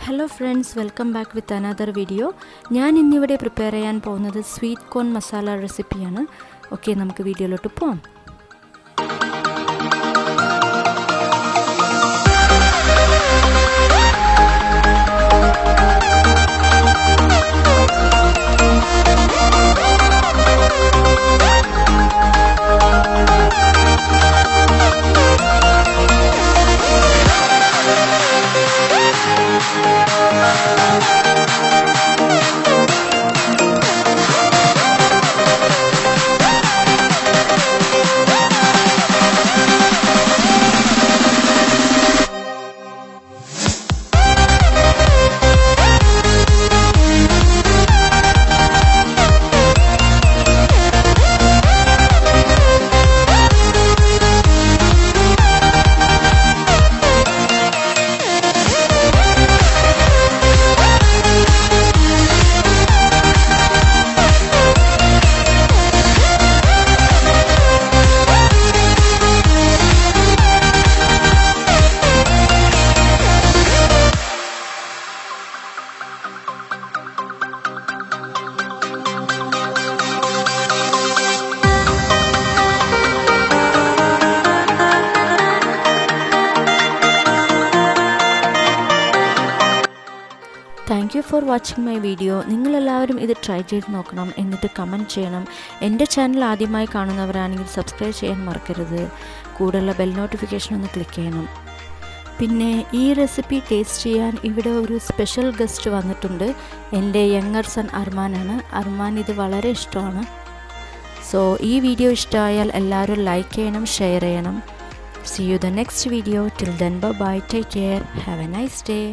Hello friends, welcome back with another video. ഞാൻ ഇന്നിവിടെ prepare ചെയ്യാൻ പോകുന്നത് സ്വീറ്റ് കോൺ മസാല റെസിപ്പിയാണ്. ഓക്കേ, നമുക്ക് വീഡിയോയിലോട്ട് പോകാം. Thank you for watching my video. നിങ്ങളെല്ലാവരും ഇത് ട്രൈ ചെയ്ത് നോക്കണം, എന്നിട്ട് കമൻറ്റ് ചെയ്യണം. എൻ്റെ ചാനൽ ആദ്യമായി കാണുന്നവരാണെങ്കിൽ സബ്സ്ക്രൈബ് ചെയ്യാൻ മറക്കരുത്. കൂടെയുള്ള ബെൽ നോട്ടിഫിക്കേഷൻ ഒന്ന് ക്ലിക്ക് ചെയ്യണം. പിന്നെ ഈ റെസിപ്പി ടേസ്റ്റ് ചെയ്യാൻ ഇവിടെ ഒരു സ്പെഷ്യൽ ഗസ്റ്റ് വന്നിട്ടുണ്ട്. എൻ്റെ യങ്ങർ സൺ അർമാനാണ്. അർമാൻ ഇത് വളരെ ഇഷ്ടമാണ്. സോ ഈ വീഡിയോ ഇഷ്ടമായാൽ എല്ലാവരും ലൈക്ക് ചെയ്യണം, ഷെയർ ചെയ്യണം. See you the next video. Till then, bye bye. Take care. Have a nice day.